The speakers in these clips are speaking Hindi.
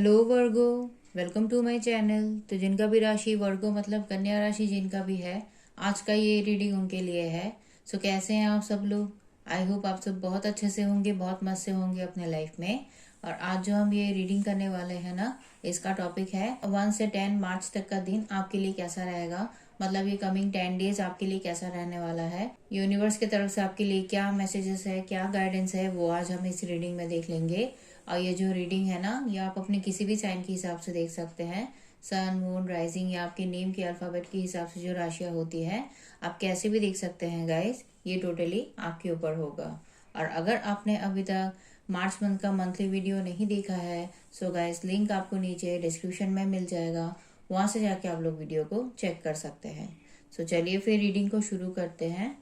Hello Virgo, welcome to my channel. तो जिनका भी राशि वर्गो मतलब कन्या राशि जिनका भी है, आज का ये रीडिंग उनके लिए है। सो कैसे हैं आप सब लोग? आई होप आप सब बहुत अच्छे से होंगे, बहुत मस्त से होंगे अपने लाइफ में। और आज जो हम ये रीडिंग करने वाले हैं ना, इसका टॉपिक है 1 से 10 मार्च तक का दिन आपके लिए कैसा रहेगा। मतलब ये कमिंग 10 डेज आपके लिए कैसा रहने वाला है, यूनिवर्स की तरफ से आपके लिए क्या मैसेजेस है, क्या गाइडेंस है, वो आज हम इस रीडिंग में देख लेंगे। और ये जो रीडिंग है ना, ये आप अपने किसी भी साइन के हिसाब से देख सकते हैं। सन, मून, राइजिंग या आपके नेम के अल्फाबेट के हिसाब से जो राशियां होती है, आप कैसे भी देख सकते हैं गाइस। ये टोटली आपके ऊपर होगा। और अगर आपने अभी तक मार्च मंथ का मंथली वीडियो नहीं देखा है, सो गाइस लिंक आपको नीचे डिस्क्रिप्शन में मिल जाएगा, वहां से जाके आप लोग वीडियो को चेक कर सकते हैं। सो चलिए फिर रीडिंग को शुरू करते हैं।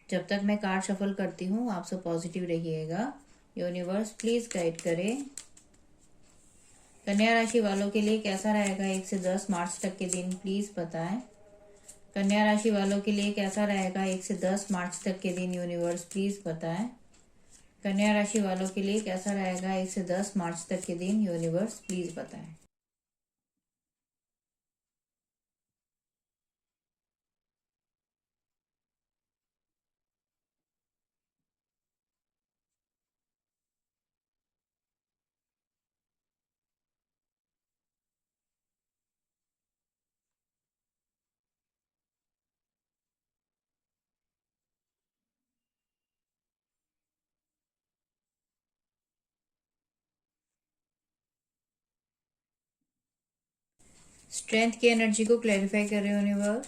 जब तक मैं कार्ड शफल करती हूँ, आप सब पॉजिटिव रहिएगा। यूनिवर्स प्लीज गाइड करें। कन्या राशि वालों के लिए कैसा रहेगा 1 से 10 मार्च तक के दिन, प्लीज बताएं। कन्या राशि वालों के लिए कैसा रहेगा 1 से 10 मार्च तक के दिन, यूनिवर्स प्लीज बताएं। कन्या राशि वालों के लिए कैसा रहेगा 1 से 10 मार्च तक के दिन, यूनिवर्स प्लीज बताएं। स्ट्रेंथ की एनर्जी को क्लैरिफाई करे यूनिवर्स।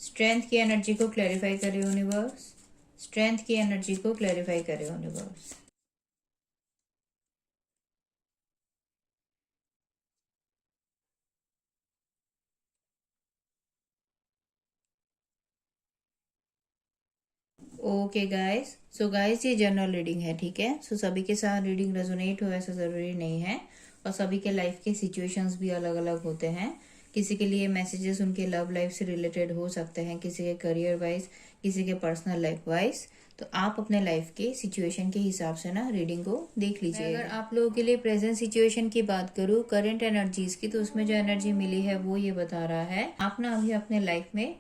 स्ट्रेंथ की एनर्जी को क्लैरिफाई करे यूनिवर्स। स्ट्रेंथ की एनर्जी को क्लैरिफाई करे universe. Okay guys, so guys ये जनरल रीडिंग है, ठीक है। सो सभी के साथ रीडिंग रेजोनेट हो ऐसा जरूरी नहीं है, और सभी के लाइफ के सिचुएशंस भी अलग अलग होते हैं। किसी के लिए मैसेजेस उनके लव लाइफ से रिलेटेड हो सकते हैं, किसी के करियर वाइज, किसी के पर्सनल लाइफ वाइज। तो आप अपने लाइफ के सिचुएशन के हिसाब से ना रीडिंग को देख लीजिए। अगर आप लोगों के लिए प्रेजेंट सिचुएशन की बात करूँ, करंट एनर्जीज की, तो उसमें जो एनर्जी मिली है वो ये बता रहा है आप ना अभी अपने लाइफ में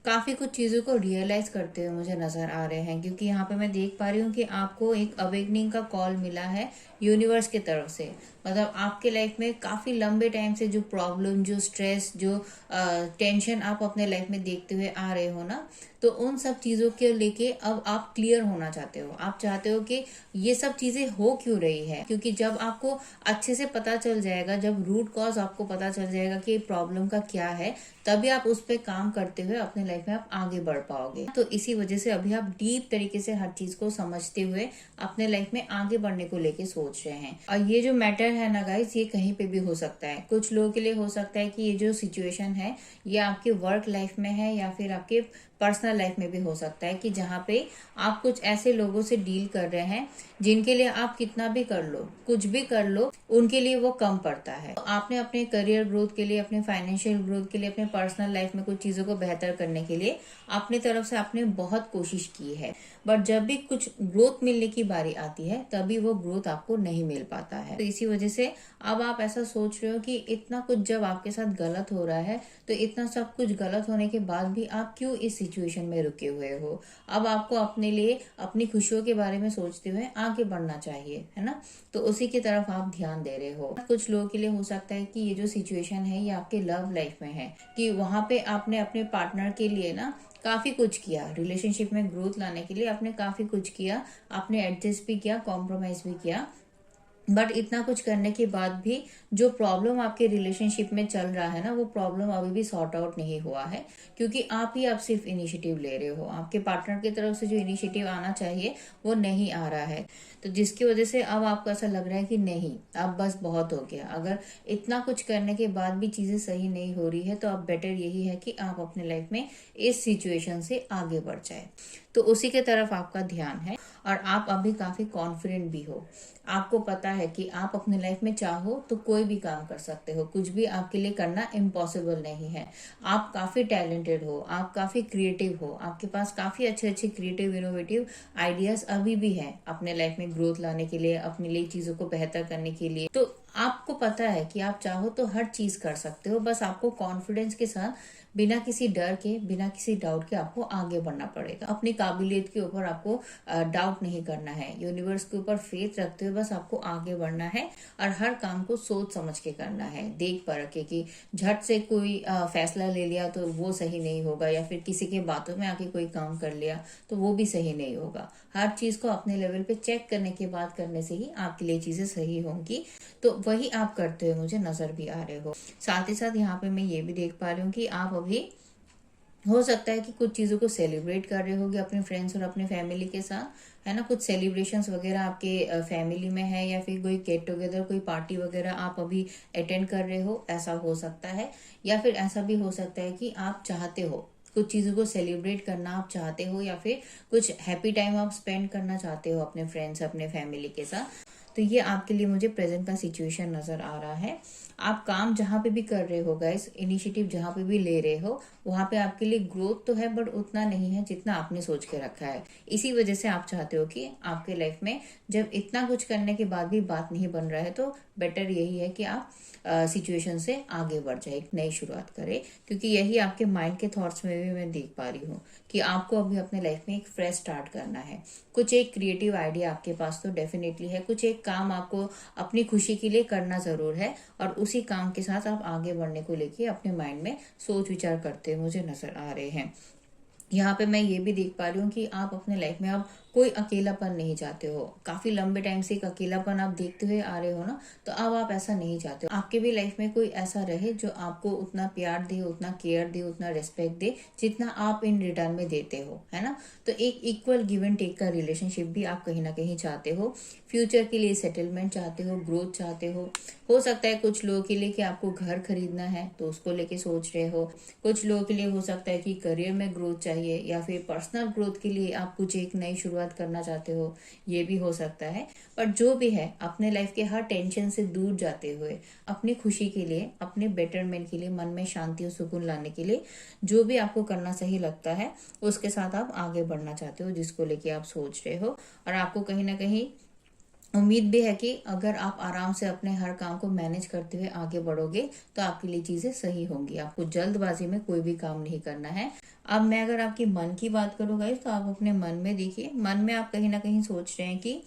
काफी कुछ चीजों को रियलाइज करते हुए मुझे नजर आ रहे हैं, क्योंकि यहाँ पे मैं देख पा रही हूँ कि आपको एक अवेकनिंग का कॉल मिला है यूनिवर्स की तरफ से। मतलब आपके लाइफ में काफी लंबे टाइम से जो प्रॉब्लम, जो स्ट्रेस, जो टेंशन आप अपने लाइफ में देखते हुए आ रहे हो ना, तो उन सब चीजों के लेके अब आप क्लियर होना चाहते हो। आप चाहते हो कि ये सब चीजें हो क्यों रही है, क्योंकि जब आपको अच्छे से पता चल जाएगा, जब रूट कॉज आपको पता चल जाएगा कि प्रॉब्लम का क्या है, तभी आप उस पर काम करते हुए अपने लाइफ में आप आगे बढ़ पाओगे। तो इसी वजह से अभी आप डीप तरीके से हर चीज को समझते हुए अपने लाइफ में आगे बढ़ने को लेके सोच रहे हैं। और ये जो मैटर है ना गाइस, ये कहीं पे भी हो सकता है। कुछ लोगों के लिए हो सकता है कि ये जो सिचुएशन है ये आपके वर्क लाइफ में है, या फिर आपके पर्सनल लाइफ में भी हो सकता है कि जहाँ पे आप कुछ ऐसे लोगों से डील कर रहे हैं जिनके लिए आप कितना भी कर लो, कुछ भी कर लो, उनके लिए वो कम पड़ता है। तो आपने अपने करियर ग्रोथ के लिए, अपने फाइनेंशियल ग्रोथ के लिए, अपने पर्सनल लाइफ में कुछ चीजों को बेहतर करने के लिए अपनी तरफ से आपने बहुत कोशिश की है, बट जब भी कुछ ग्रोथ मिलने की बारी आती है तभी वो ग्रोथ आपको नहीं मिल पाता है। तो इसी वजह से अब आप ऐसा सोच रहे हो कि इतना कुछ जब आपके साथ गलत हो रहा है, तो इतना सब कुछ गलत होने के बाद भी आप क्यों इस सिचुएशन में रुके हुए हो। अब आपको अपने लिए, अपनी खुशियों के बारे में सोचते हुए आगे बढ़ना चाहिए, है ना। तो उसी की तरफ आप ध्यान दे रहे हो। कुछ लोगों के लिए हो सकता है कि ये जो सिचुएशन है ये आपके लव लाइफ में है, कि वहां पे आपने अपने पार्टनर के लिए ना काफी कुछ किया, रिलेशनशिप में ग्रोथ लाने के लिए आपने काफी कुछ किया, आपने एडजस्ट भी किया, कॉम्प्रोमाइज भी किया, बट इतना कुछ करने के बाद भी जो प्रॉब्लम आपके रिलेशनशिप में चल रहा है ना, वो प्रॉब्लम अभी भी सॉर्ट आउट नहीं हुआ है, क्योंकि आप सिर्फ इनिशिएटिव ले रहे हो। आपके पार्टनर की तरफ से जो इनिशिएटिव आना चाहिए वो नहीं आ रहा है। तो जिसकी वजह से अब आपको ऐसा लग रहा है कि नहीं, अब बस बहुत हो गया। अगर इतना कुछ करने के बाद भी चीजें सही नहीं हो रही है, तो अब बेटर यही है कि आप अपने लाइफ में इस सिचुएशन से आगे बढ़ जाए। तो उसी के तरफ आपका ध्यान है, और आप अभी काफी कॉन्फिडेंट भी हो। आपको पता है कि आप अपने लाइफ में चाहो तो कोई भी काम कर सकते हो, कुछ भी आपके लिए करना इम्पॉसिबल नहीं है। आप काफी टैलेंटेड हो, आप काफी क्रिएटिव हो, आपके पास काफी अच्छे अच्छे क्रिएटिव इनोवेटिव आइडियाज अभी भी हैं अपने लाइफ में ग्रोथ लाने के लिए, अपने लिए चीजों को बेहतर करने के लिए। तो आपको पता है कि आप चाहो तो हर चीज कर सकते हो, बस आपको कॉन्फिडेंस के साथ, बिना किसी डर के, बिना किसी डाउट के आपको आगे बढ़ना पड़ेगा। अपनी काबिलियत के ऊपर आपको डाउट नहीं करना है, यूनिवर्स के ऊपर फेथ रखते हुए बस आपको आगे बढ़ना है। और हर काम को सोच समझ के करना है, देख परख के, कि झट से कोई फैसला ले लिया तो वो सही नहीं होगा, या फिर किसी के बातों में आके कोई काम कर लिया तो वो भी सही नहीं होगा। हर चीज को अपने लेवल पे चेक करने के बाद करने से ही आपके लिए चीजें सही होंगी। तो वही आप करते हुए मुझे नजर भी आ रहे हो। साथ ही साथ यहाँ पे मैं ये भी देख पा रही हूँ कि आप अभी, हो सकता है कि कुछ चीजों को सेलिब्रेट कर रहे होगे अपने फ्रेंड्स और अपने फैमिली के साथ, है ना। कुछ सेलिब्रेशंस वगैरह आपके फैमिली में है, या फिर कोई गेट टुगेदर, कोई पार्टी वगैरह आप अभी अटेंड कर रहे हो, ऐसा हो सकता है। या फिर ऐसा भी हो सकता है कि आप चाहते हो कुछ चीजों को सेलिब्रेट करना आप चाहते हो, या फिर कुछ हैप्पी टाइम आप स्पेंड करना चाहते हो अपने फ्रेंड्स, अपने फैमिली के साथ। तो ये आपके लिए मुझे प्रेजेंट का सिचुएशन नजर आ रहा है। आप काम जहां पे भी कर रहे हो गाइस, इनिशिएटिव जहां पे भी ले रहे हो, वहां पे आपके लिए ग्रोथ तो है, बट उतना नहीं है जितना आपने सोच के रखा है। इसी वजह से आप चाहते हो कि आपके लाइफ में जब इतना कुछ करने के बाद भी बात नहीं बन रहा है, तो बेटर यही है कि आप सिचुएशन से आगे बढ़ जाए, एक नई शुरुआत करें। क्योंकि यही आपके माइंड के थॉट्स में भी मैं देख पा रही हूँ कि आपको अभी अपने लाइफ में एक फ्रेश स्टार्ट करना है। कुछ एक क्रिएटिव आइडिया आपके पास तो डेफिनेटली है, कुछ एक काम आपको अपनी खुशी के लिए करना जरूर है, और उसी काम के साथ आप आगे बढ़ने को लेके अपने माइंड में सोच विचार करते हुए मुझे नजर आ रहे हैं। यहाँ पे मैं ये भी देख पा रही हूँ कि आप अपने लाइफ में अब कोई अकेलापन नहीं चाहते हो। काफी लंबे टाइम से एक अकेलापन आप देखते हुए आ रहे हो ना, तो अब आप ऐसा नहीं चाहते हो। आपके भी लाइफ में कोई ऐसा रहे जो आपको उतना प्यार दे, उतना केयर दे, उतना रिस्पेक्ट दे, जितना आप इन रिटर्न में देते हो, है ना। तो एक इक्वल गिव एंड टेक का रिलेशनशिप भी आप कहीं ना कहीं चाहते हो। फ्यूचर के लिए सेटलमेंट चाहते हो, ग्रोथ चाहते हो सकता है कुछ लोगों के लिए कि आपको घर खरीदना है तो उसको लेके सोच रहे हो। कुछ लोगों के लिए हो सकता है कि करियर में ग्रोथ चाहिए, या फिर पर्सनल ग्रोथ के लिए आप कुछ एक नई शुरुआत करना चाहते हो, ये भी हो सकता है। पर जो भी है, अपने लाइफ के हर टेंशन से दूर जाते हुए, अपनी खुशी के लिए, अपने बेटरमेंट के लिए, मन में शांति और सुकून लाने के लिए, जो भी आपको करना सही लगता है उसके साथ आप आगे बढ़ना चाहते हो, जिसको लेके आप सोच रहे हो। और आपको कहीं ना कहीं उम्मीद भी है कि अगर आप आराम से अपने हर काम को मैनेज करते हुए आगे बढ़ोगे तो आपके लिए चीजें सही होंगी। आपको जल्दबाजी में कोई भी काम नहीं करना है। अब मैं अगर आपकी मन की बात करूँ गाइस, तो आप अपने मन में देखिए, मन में आप कहीं ना कहीं सोच रहे हैं कि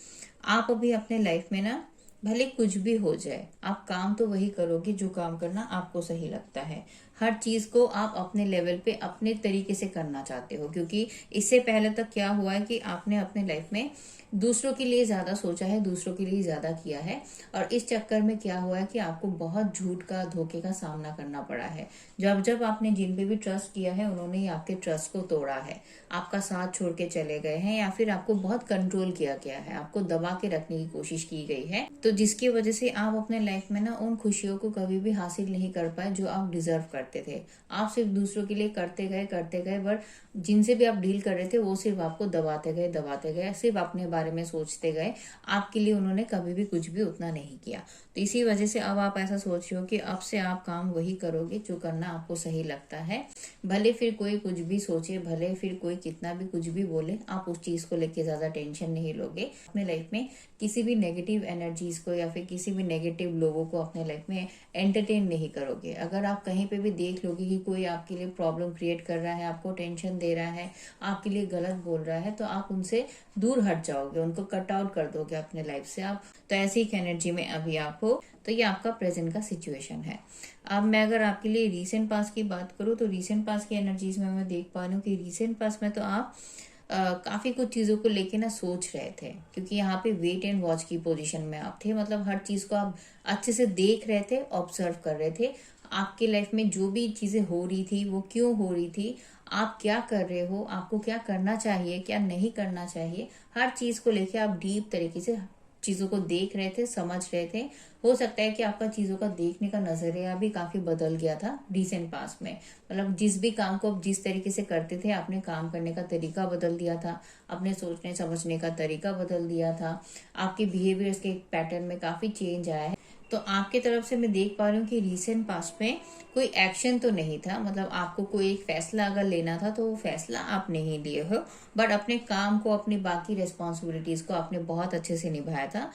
आप अभी अपने लाइफ में ना, भले कुछ भी हो जाए, आप काम तो वही करोगे जो काम करना आपको सही लगता है। हर चीज को आप अपने लेवल पे अपने तरीके से करना चाहते हो, क्योंकि इससे पहले तक क्या हुआ है कि आपने अपने लाइफ में दूसरों के लिए ज्यादा सोचा है, दूसरों के लिए ज्यादा किया है, और इस चक्कर में क्या हुआ है कि आपको बहुत झूठ का, धोखे का सामना करना पड़ा है। जब जब आपने जिन पे भी ट्रस्ट किया है, उन्होंने ही आपके ट्रस्ट को तोड़ा है, आपका साथ छोड़ के चले गए हैं, या फिर आपको बहुत कंट्रोल किया गया है, आपको दबा के रखने की कोशिश की गई है। तो जिसकी वजह से आप अपने लाइफ में ना उन खुशियों को कभी भी हासिल नहीं कर पाए जो आप डिजर्व करते थे। आप सिर्फ दूसरों के लिए करते गए, बट जिनसे भी आप डील कर रहे थे वो सिर्फ आपको दबाते गए, सिर्फ अपने बारे में सोचते गए। आपके लिए उन्होंने कभी भी कुछ भी उतना नहीं किया। तो इसी वजह से अब आप ऐसा सोच रहे हो कि अब से आप काम वही करोगे जो करना आपको सही लगता है। भले फिर कोई कुछ भी सोचे, भले फिर कोई कितना भी कुछ भी बोले, आप उस चीज को लेके ज्यादा टेंशन नहीं लोगे। अपने लाइफ में किसी भी नेगेटिव एनर्जीज को, या फिर किसी भी नेगेटिव लोगों को अपने लाइफ में एंटरटेन नहीं करोगे। अगर आप कहीं पे भी देख लोगे कि कोई आपके लिए प्रॉब्लम क्रिएट कर रहा है, आपको टेंशन दे रहा है, आपके लिए गलत बोल रहा है, तो आप उनसे दूर हट जाओगे, उनको कट आउट कर दोगे अपने लाइफ से आप। तो ऐसी एक एनर्जी में अभी आप हो। तो ये आपका प्रेजेंट का सिचुएशन है। अब मैं अगर आपके लिए रीसेंट पास की बात करूँ, तो रीसेंट पास की एनर्जीज में मैं देख पा रही हूँ कि रीसेंट पास में तो आप काफी कुछ चीजों को लेके ना सोच रहे थे, क्योंकि यहाँ पे वेट एंड वॉच की पोजीशन में आप थे। मतलब हर चीज को आप अच्छे से देख रहे थे, ऑब्जर्व कर रहे थे। आपके लाइफ में जो भी चीजें हो रही थी वो क्यों हो रही थी, आप क्या कर रहे हो, आपको क्या करना चाहिए, क्या नहीं करना चाहिए, हर चीज को लेके आप डीप तरीके से चीजों को देख रहे थे, समझ रहे थे। हो सकता है कि आपका चीजों का देखने का नजरिया भी काफी बदल गया था रिसेंट पास में। मतलब जिस भी काम को आप जिस तरीके से करते थे, आपने काम करने का तरीका बदल दिया था, अपने सोचने समझने का तरीका बदल दिया था, आपके बिहेवियर्स के पैटर्न में काफी चेंज आया है। तो आपके तरफ से मैं देख पा रही हूँ कि रिसेंट पास्ट में कोई एक्शन तो नहीं था। मतलब आपको कोई एक फैसला अगर लेना था तो वो फैसला आप नहीं लिए हो, बट अपने काम को, अपनी बाकी रिस्पॉन्सिबिलिटीज को आपने बहुत अच्छे से निभाया था।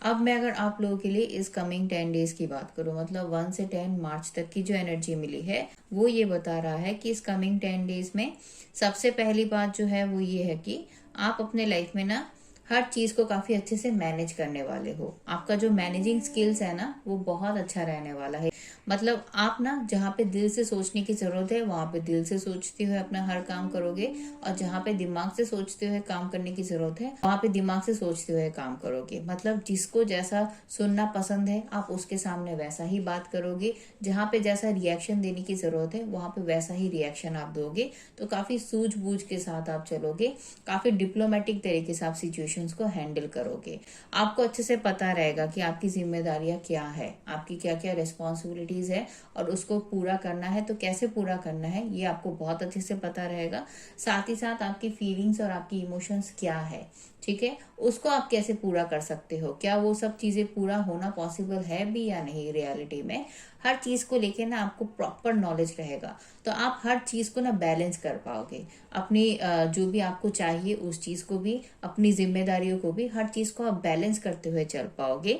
अब मैं अगर आप लोगों के लिए इस कमिंग 10 डेज की बात करूं, मतलब 1 से 10 मार्च तक की जो एनर्जी मिली है वो ये बता रहा है कि इस कमिंग 10 डेज में सबसे पहली बात जो है वो ये है कि आप अपने लाइफ में ना हर चीज को काफी अच्छे से मैनेज करने वाले हो। आपका जो मैनेजिंग स्किल्स है ना वो बहुत अच्छा रहने वाला है। मतलब आप ना जहाँ पे दिल से सोचने की जरूरत है वहां पे दिल से सोचते हुए अपना हर काम करोगे, और जहाँ पे दिमाग से सोचते हुए काम करने की जरूरत है वहां पे दिमाग से सोचते हुए काम करोगे। मतलब जिसको जैसा सुनना पसंद है आप उसके सामने वैसा ही बात करोगे, जहाँ पे जैसा रिएक्शन देने की जरूरत है वहां पे वैसा ही रिएक्शन आप दोगे। तो काफी सूझबूझ के साथ आप चलोगे, काफी डिप्लोमेटिक तरीके से आप सिचुएशंस को हैंडल करोगे। आपको अच्छे से पता रहेगा कि आपकी जिम्मेदारियां क्या है, आपकी क्या क्या रिस्पॉन्सिबिलिटीज है, और उसको पूरा करना है तो कैसे पूरा करना है ये आपको बहुत अच्छे से पता रहेगा। साथ ही साथ आपकी फीलिंग्स और आपकी इमोशंस क्या है, ठीक है, उसको आप कैसे पूरा कर सकते हो, क्या वो सब चीजें पूरा होना पॉसिबल है भी या नहीं रियलिटी में, हर चीज को लेके ना आपको प्रॉपर नॉलेज रहेगा। तो आप हर चीज को ना बैलेंस कर पाओगे, अपनी जो भी आपको चाहिए उस चीज को भी, अपनी जिम्मेदारियों को भी, हर चीज को आप बैलेंस करते हुए चल पाओगे।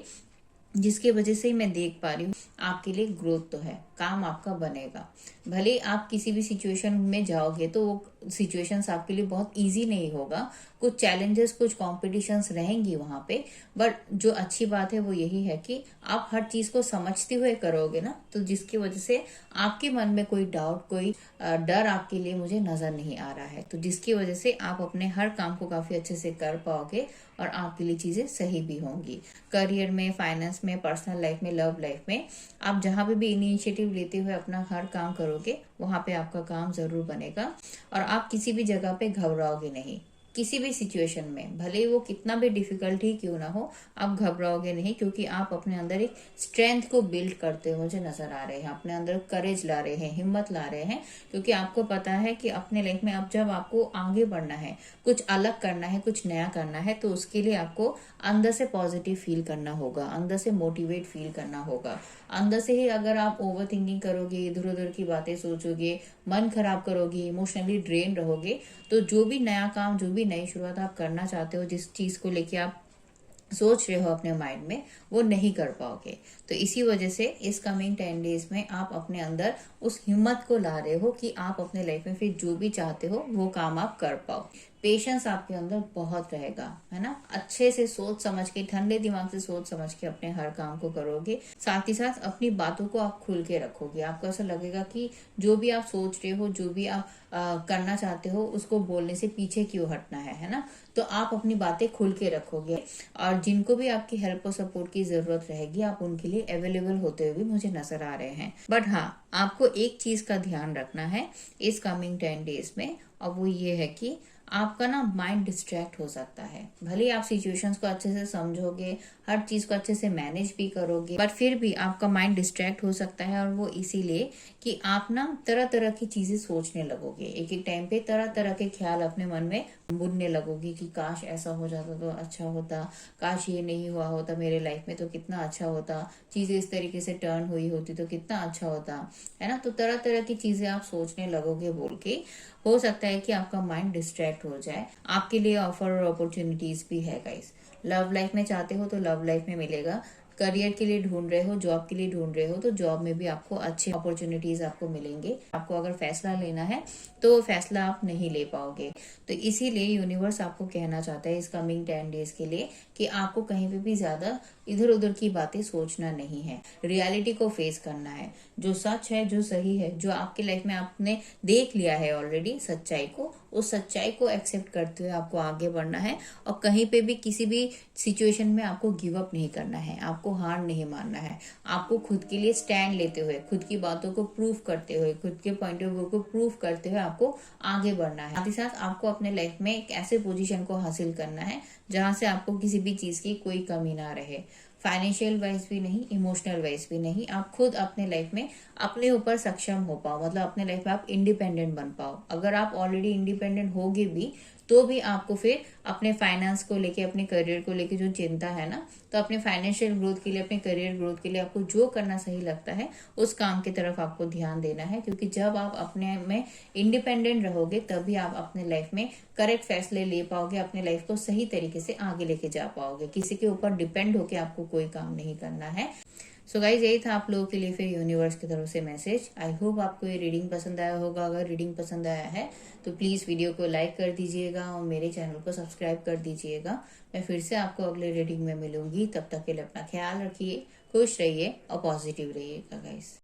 जिसकी वजह से ही मैं देख पा रही हूँ आपके लिए ग्रोथ तो है, काम आपका बनेगा। भले आप किसी भी सिचुएशन में जाओगे तो वो सिचुएशंस आपके लिए बहुत इजी नहीं होगा, कुछ चैलेंजेस कुछ कॉम्पिटिशन्स रहेंगी वहां पे। बट जो अच्छी बात है वो यही है कि आप हर चीज को समझते हुए करोगे ना, तो जिसकी वजह से आपके मन में कोई डाउट कोई डर आपके लिए मुझे नजर नहीं आ रहा है। तो जिसकी वजह से आप अपने हर काम को काफी अच्छे से कर पाओगे और आपके लिए चीजें सही भी होंगी। करियर में, फाइनेंस में, पर्सनल लाइफ में, लव लाइफ में, आप जहां पे भी इनिशिएटिव लेते हुए अपना हर काम करोगे वहां पे आपका काम जरूर बनेगा। और आप किसी भी जगह पे घबराओगे नहीं, किसी भी सिचुएशन में, भले ही वो कितना भी डिफिकल्ट ही क्यों ना हो, आप घबराओगे नहीं, क्योंकि आप अपने अंदर एक स्ट्रेंथ को बिल्ड करते हुए मुझे नजर आ रहे हैं, अपने अंदर करेज ला रहे हैं, हिम्मत ला रहे हैं। क्योंकि आपको पता है कि अपने लाइफ में अब जब आपको आगे बढ़ना है, कुछ अलग करना है, कुछ नया करना है, तो उसके लिए आपको अंदर से पॉजिटिव फील करना होगा, अंदर से मोटिवेट फील करना होगा। अंदर से ही अगर आप ओवर थिंकिंग करोगे, इधर उधर की बातें सोचोगे, मन खराब करोगे, इमोशनली ड्रेन रहोगे, तो जो भी नया काम, जो भी नई शुरुआत आप करना चाहते हो, जिस चीज को लेके आप सोच रहे हो अपने माइंड में, वो नहीं कर पाओगे। तो इसी वजह से इस कमिंग 10 डेज में आप अपने अंदर उस हिम्मत को ला रहे हो कि आप अपने लाइफ में फिर जो भी चाहते हो वो काम आप कर पाओ। पेशेंस आपके अंदर बहुत रहेगा, है ना, अच्छे से सोच समझ के, ठंडे दिमाग से सोच समझ के अपने हर काम को करोगे। साथ ही साथ अपनी बातों को आप खुल के रखोगे। आपको ऐसा लगेगा कि जो भी आप सोच रहे हो, जो भी आप करना चाहते हो, उसको बोलने से पीछे क्यों हटना है ना। तो आप अपनी बातें खुल के रखोगे, और जिनको भी आपकी हेल्प और सपोर्ट की जरूरत रहेगी आप उनके लिए अवेलेबल होते हुए भी मुझे नजर आ रहे हैं। बट हाँ, आपको एक चीज का ध्यान रखना है इस कमिंग 10 डेज में, और वो ये है कि आपका ना माइंड डिस्ट्रैक्ट हो सकता है। भले ही आप सिचुएशंस को अच्छे से समझोगे, हर चीज को अच्छे से मैनेज भी करोगे, बट फिर भी आपका माइंड डिस्ट्रैक्ट हो सकता है। और वो इसीलिए कि आप ना तरह तरह की चीजें सोचने लगोगे, एक एक टाइम पे तरह तरह के ख्याल अपने मन में बुनने लगोगे कि काश ऐसा हो जाता तो अच्छा होता, काश ये नहीं हुआ होता मेरे लाइफ में तो कितना अच्छा होता, चीजें इस तरीके से टर्न हुई होती तो कितना अच्छा होता, है ना। तो तरह तरह की चीजें आप सोचने लगोगे बोल के, हो सकता है कि आपका माइंड डिस्ट्रैक्ट हो जाए। आपके लिए ऑफर और अपॉर्चुनिटीज भी है गाइस। लव लाइफ में चाहते हो तो लव लाइफ में मिलेगा, करियर के लिए ढूंढ रहे हो, जॉब के लिए ढूंढ रहे हो तो जॉब में भी आपको अच्छे अपॉर्चुनिटीज आपको मिलेंगे। आपको अगर फैसला लेना है तो वो फैसला आप नहीं ले पाओगे। तो इसीलिए यूनिवर्स आपको कहना चाहता है इस कमिंग 10 डेज के लिए कि आपको कहीं पे भी ज्यादा इधर उधर की बातें सोचना नहीं है, रियलिटी को फेस करना है। जो सच है, जो सही है, जो आपके लाइफ में आपने देख लिया है ऑलरेडी सच्चाई को, उस सच्चाई को एक्सेप्ट करते हुए आपको आगे बढ़ना है। और कहीं पे भी किसी भी सिचुएशन में आपको गिव अप नहीं करना है, आपको हार नहीं मानना है। आपको खुद के लिए स्टैंड लेते हुए, खुद की बातों को प्रूव करते हुए, खुद के पॉइंट ऑफ व्यू को प्रूव करते हुए आपको आगे बढ़ना है। साथ ही साथ आपको अपने लाइफ में एक ऐसे पोजीशन को हासिल करना है जहां से आपको किसी भी चीज की कोई कमी ना रहे, फाइनेंशियल वाइज भी नहीं, इमोशनल वाइज भी नहीं। आप खुद अपने लाइफ में अपने ऊपर सक्षम हो पाओ, मतलब अपने लाइफ में आप इंडिपेंडेंट बन पाओ। अगर आप ऑलरेडी इंडिपेंडेंट होगे भी तो भी आपको फिर अपने फाइनेंस को लेके, अपने करियर को लेके जो चिंता है ना, तो अपने फाइनेंशियल ग्रोथ के लिए, अपने करियर ग्रोथ के लिए आपको जो करना सही लगता है उस काम की तरफ आपको ध्यान देना है। क्योंकि जब आप अपने में इंडिपेंडेंट रहोगे तभी आप अपने लाइफ में करेक्ट फैसले ले पाओगे, अपने लाइफ को सही तरीके से आगे लेके जा पाओगे। किसी के ऊपर डिपेंड होके आपको कोई काम नहीं करना है। सो गाइज, यही था आप लोगों के लिए फिर यूनिवर्स की तरफ से मैसेज। आई होप आपको ये रीडिंग पसंद आया होगा। अगर रीडिंग पसंद आया है तो प्लीज वीडियो को लाइक कर दीजिएगा और मेरे चैनल को सब्सक्राइब कर दीजिएगा। मैं फिर से आपको अगले रीडिंग में मिलूंगी। तब तक के लिए अपना ख्याल रखिए, खुश रहिए और पॉजिटिव रहिएगा गाइज।